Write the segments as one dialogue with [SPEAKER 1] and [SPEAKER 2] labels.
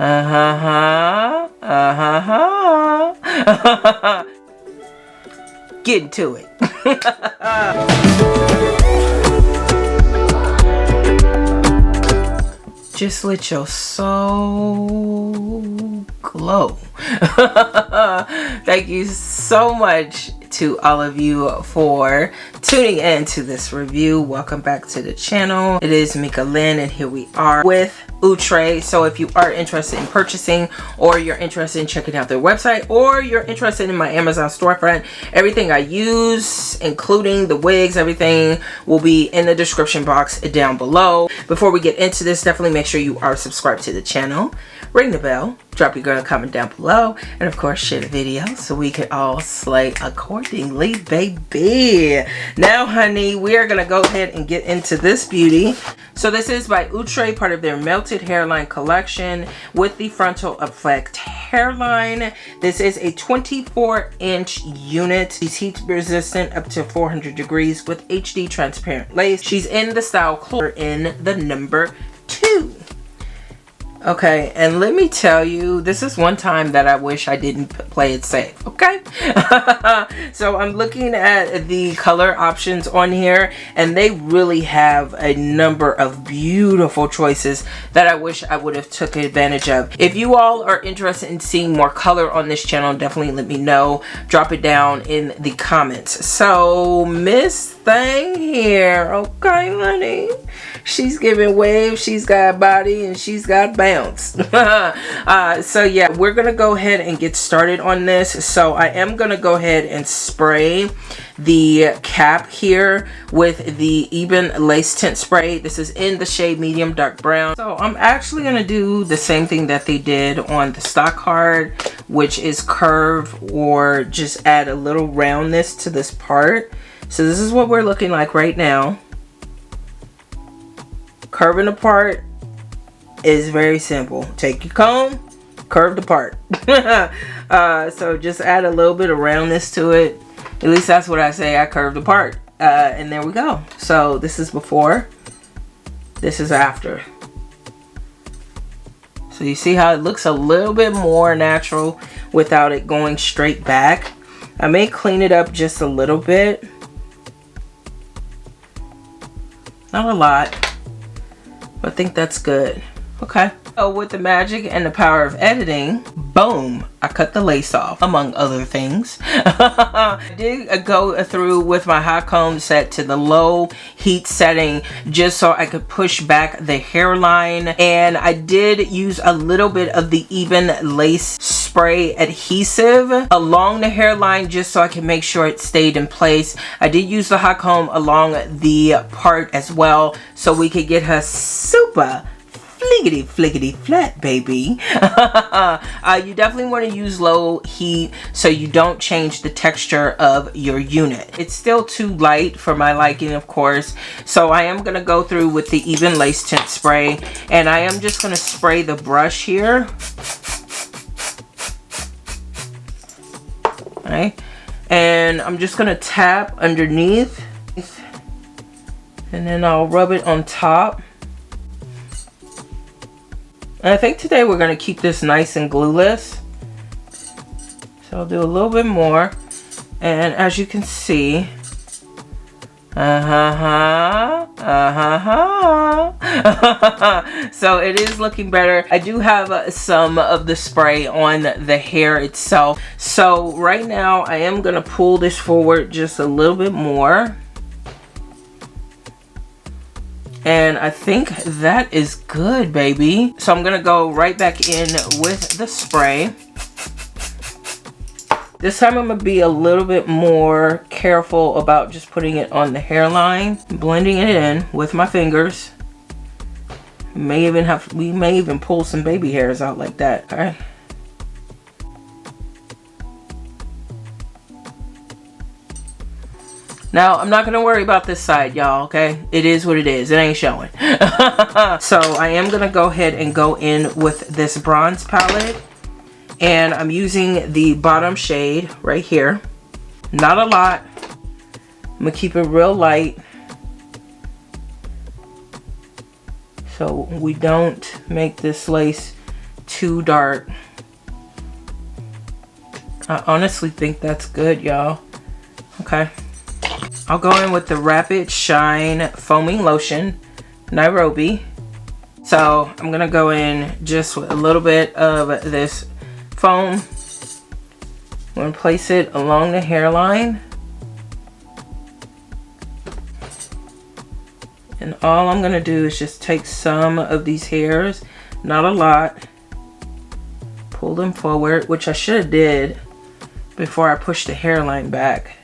[SPEAKER 1] Get into it. Just let your soul glow. Thank you so much to all of you for tuning in to this review. Welcome back to the channel. It is Mika Lynn, and here we are with Outre. So if you are interested in purchasing, or you're interested in checking out their website, or you're interested in my Amazon storefront, everything I use, including the wigs, everything will be in the description box down below. Before we get into this, definitely make sure you are subscribed to the channel, ring the bell, drop your girl a comment down below, and of course share the video so we can all slay accordingly, baby. Now honey, we are gonna go ahead and get into this beauty. So this is by Outre, part of their melted hairline collection with the frontal effect hairline. This is a 24-inch unit. She's heat resistant up to 400 degrees with HD transparent lace. She's in the style CHLORIS in the number 2. Okay, and let me tell you, this is one time that I wish I didn't play it safe, okay? So I'm looking at the color options on here, and they really have a number of beautiful choices that I wish I would have took advantage of. If you all are interested in seeing more color on this channel, definitely let me know. Drop it down in the comments. So Miss Thing here, okay honey? She's giving waves, she's got body, and she's got bounce. So yeah, we're gonna go ahead and get started on this. So I am gonna go ahead and spray the cap here with the even lace tint spray. This is in the shade medium dark brown. So I'm actually gonna do the same thing that they did on the stock card, which is curve or just add a little roundness to this part. So this is what we're looking like right now. Curving the part is very simple. Take your comb, curve the part. So just add a little bit of roundness to it. At least that's what I say. I curve the part. And there we go. So this is before. This is after. So you see how it looks a little bit more natural without it going straight back. I may clean it up just a little bit. Not a lot. I think that's good. Okay. So with the magic and the power of editing, boom, I cut the lace off, among other things. I did go through with my hot comb set to the low heat setting just so I could push back the hairline. And I did use a little bit of the even lace spray adhesive along the hairline just so I can make sure it stayed in place. I did use the hot comb along the part as well so we could get her super fliggity flat, baby. You definitely want to use low heat so you don't change the texture of your unit. It's still too light for my liking, of course, so I am going to go through with the even lace tint spray, and I am just going to spray the brush here. Okay, and I'm just going to tap underneath, and then I'll rub it on top. And I think today we're going to keep this nice and glueless. So I'll do a little bit more. And as you can see, so it is looking better. I do have some of the spray on the hair itself. So right now I am going to pull this forward just a little bit more. And I think that is good, baby. So I'm gonna go right back in with the spray. This time I'm gonna be a little bit more careful about just putting it on the hairline, blending it in with my fingers. We may even pull some baby hairs out like that. All right. Now, I'm not going to worry about this side, y'all, okay? It is what it is. It ain't showing. So, I am going to go ahead and go in with this bronze palette. And I'm using the bottom shade right here. Not a lot. I'm going to keep it real light, so we don't make this lace too dark. I honestly think that's good, y'all. Okay. I'll go in with the Rapid Shine Foaming Lotion, Nairobi. So I'm gonna go in just with a little bit of this foam. I'm gonna place it along the hairline. And all I'm gonna do is just take some of these hairs, not a lot, pull them forward, which I should have did before I push the hairline back.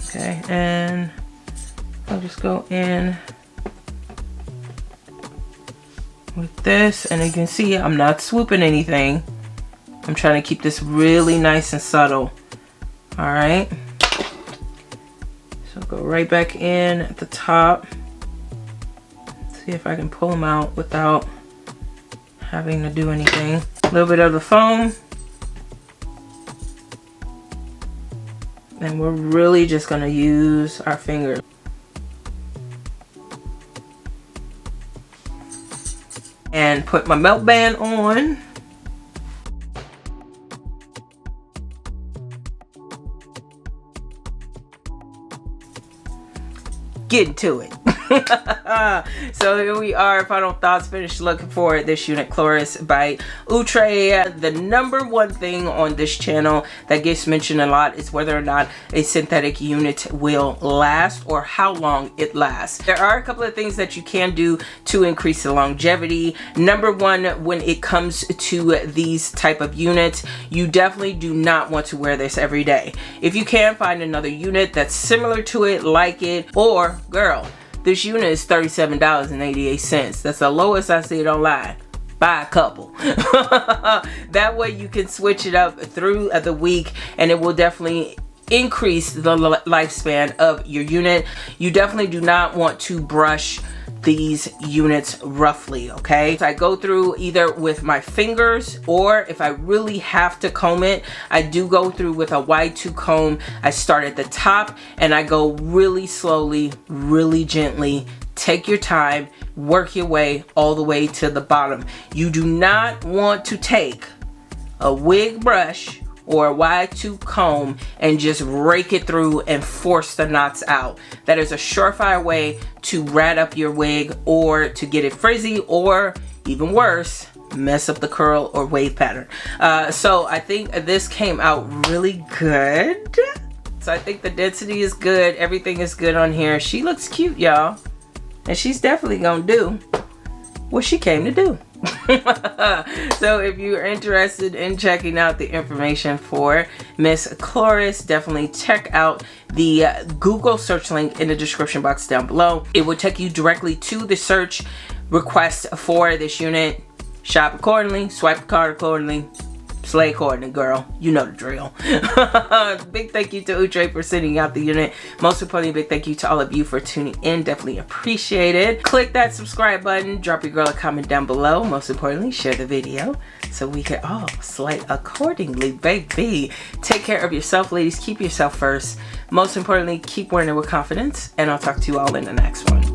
[SPEAKER 1] Okay, and I'll just go in with this, and you can see I'm not swooping anything. I'm trying to keep this really nice and subtle. All right, so go right back in at the top. See if I can pull them out without having to do anything. A little bit of the foam. And we're really just gonna use our fingers. And put my melt band on. Get into it. So here we are, final thoughts, finished look for this unit, CHLORIS by Outre. The number one thing on this channel that gets mentioned a lot is whether or not a synthetic unit will last or how long it lasts. There are a couple of things that you can do to increase the longevity. Number one, when it comes to these type of units, you definitely do not want to wear this every day. If you can find another unit that's similar to it, like it, or girl, this unit is $37.88. That's the lowest I see it online. Buy a couple. That way you can switch it up through the week, and it will definitely increase the lifespan of your unit. You definitely do not want to brush these units roughly, okay? So I go through either with my fingers, or if I really have to comb it, I do go through with a wide tooth comb. I start at the top and I go really slowly, really gently. Take your time, work your way all the way to the bottom. You do not want to take a wig brush or a wide tooth comb and just rake it through and force the knots out. That is a surefire way to rat up your wig, or to get it frizzy, or even worse, mess up the curl or wave pattern. So I think this came out really good. So I think the density is good. Everything is good on here. She looks cute, y'all. And she's definitely gonna do what she came to do. So if you're interested in checking out the information for Miss CHLORIS, definitely check out the Google search link in the description box down below. It will take you directly to the search request for this unit. Shop accordingly, swipe the card accordingly, slay accordingly, girl. You know the drill. Big thank you to Outre for sending out the unit. Most importantly, big thank you to all of you for tuning in. Definitely appreciate it. Click that subscribe button. Drop your girl a comment down below. Most importantly, share the video so we can all slay accordingly, baby. Take care of yourself, ladies. Keep yourself first. Most importantly, keep wearing it with confidence. And I'll talk to you all in the next one.